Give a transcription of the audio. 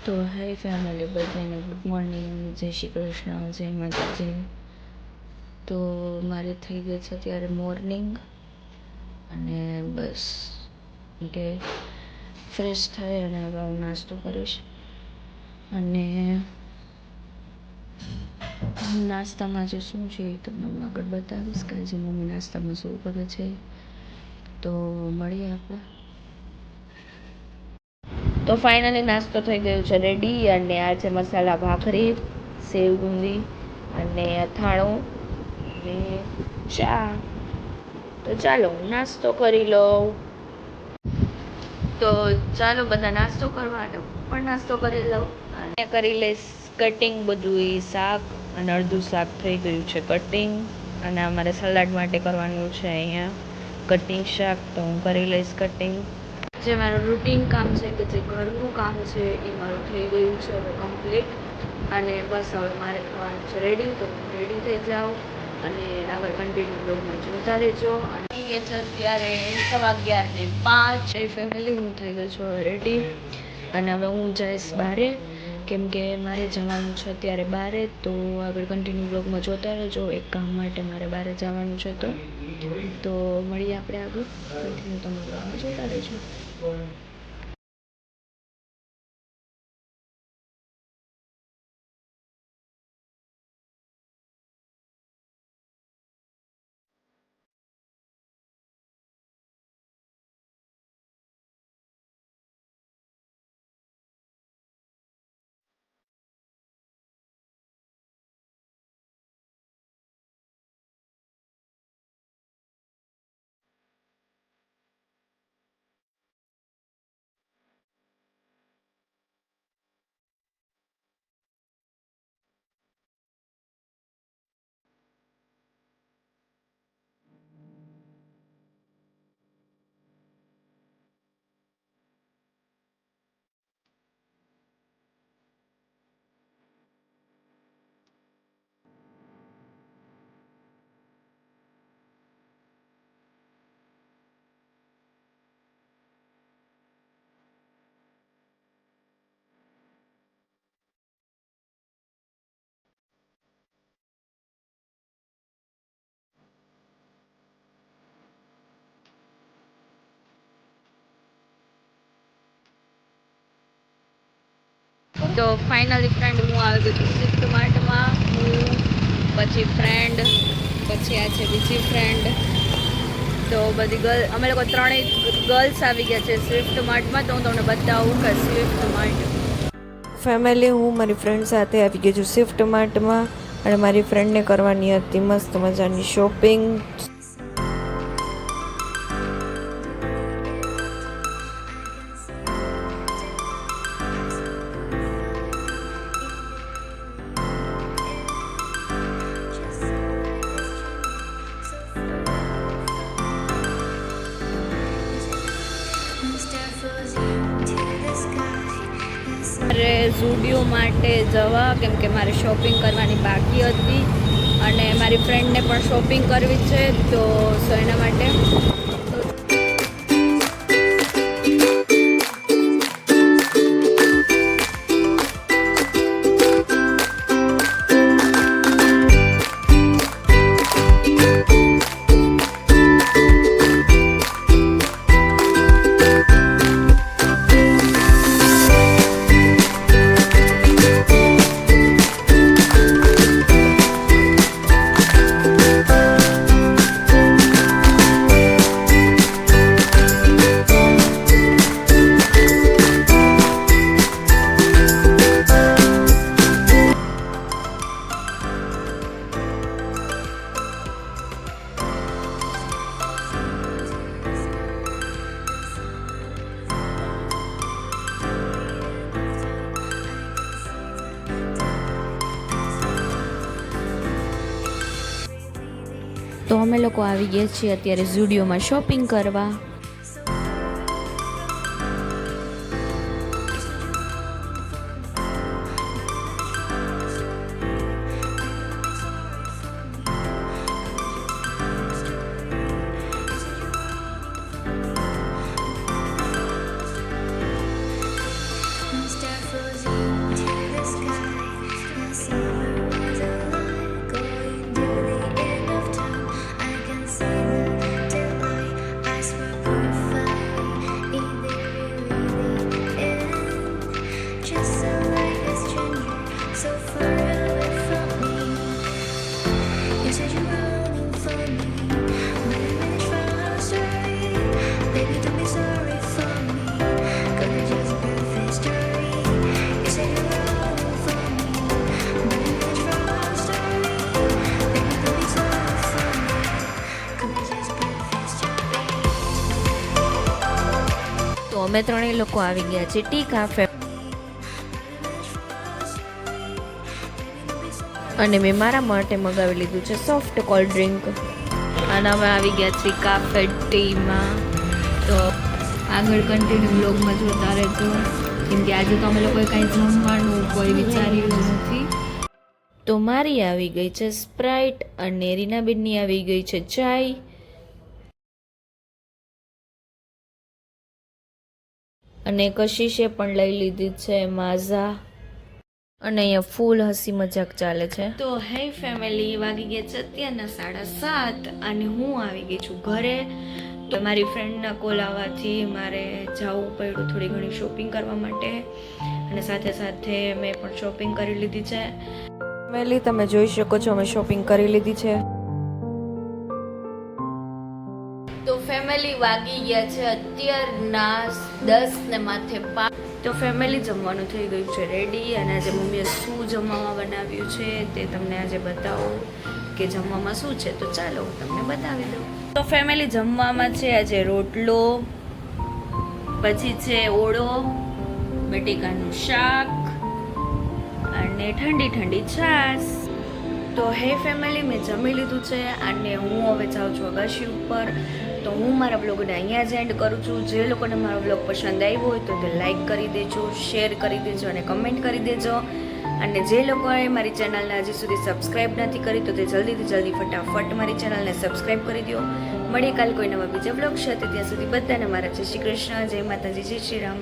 તો હે ફેમિલી, બધાને ગુડ મોર્નિંગ, જય શ્રી કૃષ્ણ, જય માતાજી. તો મારે થઈ ગઈ છે અત્યારે મોર્નિંગ, અને બસ કે ફ્રેશ થઈ અને હવે હું નાસ્તો કરીશ. અને નાસ્તામાં જે શું છે એ તમને હું આગળ બતાવીશ કે આજે મમ્મી નાસ્તામાં શું કરે છે. તો મળીએ આપણે. તો ફાઇનલી નાસ્તો થઈ ગયો છે રેડી, અને આ છે મસાલા ભાખરી, સેવ બુંદી અને અથાણું અને ચા. તો ચાલો નાસ્તો કરી લઉં. તો ચાલો બધા નાસ્તો કરવા, અને હું પણ નાસ્તો કરી લઉં. અને કરી લઈશ કટિંગ બધું, એ શાક અને અડધું શાક થઈ ગયું છે કટિંગ, અને અમારે સલાડ માટે કરવાનું છે અહીંયા કટિંગ શાક. તો હું કરી લઈશ કટિંગ. જે મારું રૂટીન કામ છે કે જે ઘરનું કામ છે એ મારું થઈ ગયું છે હવે કમ્પ્લીટ. અને બસ હવે મારે થવાનું છે રેડી. તો હું રેડી થઈ જાઉં અને આગળ કન્ટિન્યુ બ્લોગમાં જોતા રહેજો. અને એ છે અત્યારે 11:05. ફેમિલી, હું થઈ ગઈ છું રેડી, અને હવે હું જઈશ બહારે, કેમ કે મારે જવાનું છે અત્યારે બહારે. તો આગળ કન્ટિન્યુ બ્લોગમાં જોતા રહેજો. એક કામ માટે મારે બહારે જવાનું છે. તો મળીએ આપણે આગળ, કન્ટિન્યુ તમે બ્લોગમાં જોતા રહેજો. તો ફાઇનલી ફ્રેન્ડ, હું આવી ગઈ હતી સ્વિફ્ટ માર્ટમાં. હું, પછી ફ્રેન્ડ, પછી આ છે બીજી ફ્રેન્ડ. તો બધી અમે લોકો ત્રણેય ગર્લ્સ આવી ગયા છે સ્વિફ્ટ માર્ટમાં. તો હું તમને બતાવું કે સ્વિફ્ટ માર્ટ. ફેમિલી, હું મારી ફ્રેન્ડ સાથે આવી ગઈ છું સ્વિફ્ટ માર્ટમાં, અને મારી ફ્રેન્ડને કરવાની હતી મસ્ત મજાની શોપિંગ. મારે ઝુડિયો માટે જવા, કેમ કે મારે શોપિંગ કરવાની બાકી હતી, અને મારી ફ્રેન્ડને પણ શોપિંગ કરવી છે. તો એના માટે તો અમે લોકો આવી ગયા છીએ અત્યારે ઝુડિયોમાં શોપિંગ કરવા. Mr. Frozen. અમે ત્રણેય લોકો આવી ગયા છીએ ટી કાફે અને મેં મારા માટે મગાવી લીધું છે સોફ્ટ કોલ્ડ ડ્રિંક. અને અમે આવી ગયા છીએ કાફે ટીમાં. તો આગળ કન્ટિન્યુ બ્લોગમાં જોતા રહેજો, કેમ કે આજે તો અમે લોકોએ કાંઈ જમવાનું કોઈ વિચાર્યું નથી. તો મારી આવી ગઈ છે સ્પ્રાઇટ અને રીનાબેનની આવી ગઈ છે ચાય. અને કશિશે પણ લઈ લીધી છે માઝા. અને અહીંયા ફૂલ હસી મજાક ચાલે છે. તો હે ફેમિલી, વાગી ગયા છે અત્યારના 7:30 અને હું આવી ગઈ છું ઘરે. તો મારી ફ્રેન્ડના કોલ આવવાથી મારે જવું પડ્યું થોડી ઘણી શોપિંગ કરવા માટે, અને સાથે સાથે મેં પણ શોપિંગ કરી લીધી છે. ફેમિલી તમે જોઈ શકો છો અમે શોપિંગ કરી લીધી છે. તો ફેમિલી વાગી ગયા છે અત્યારના 10 ને માથે 5. તો ફેમિલી જમવાનું થઈ ગયું છે રેડી, અને આજે મમ્મીએ શું જમવામાં બનાવ્યું છે તે તમને આજે બતાવું કે જમવામાં શું છે. તો ચાલો હું તમને બતાવી દઉં. તો ફેમિલી જમવામાં છે આજે રોટલો, પછી છે ઓળો, બટેકાનું શાક અને ઠંડી ઠંડી છાશ. તો હે ફેમિલી, મેં જમી લીધું છે અને હું હવે જાઉં છું અગાશી ઉપર. તો હું મારા બ્લોગને અહીંયા જ એન્ડ કરું છું. જે લોકોને મારો બ્લોગ પસંદ આવ્યો હોય તો તે લાઈક કરી દેજો, શેર કરી દેજો અને કમેન્ટ કરી દેજો. અને જે લોકોએ મારી ચેનલને હજી સુધી સબસ્ક્રાઈબ નથી કરી તો તે જલ્દી ફટાફટ મારી ચેનલને સબસ્ક્રાઈબ કરી દો. મળીએ કાલ કોઈ નવા બીજા બ્લોગ સાથે. ત્યાં સુધી બધાને મારા જય શ્રી કૃષ્ણ, જય માતાજી, જય શ્રી રામ.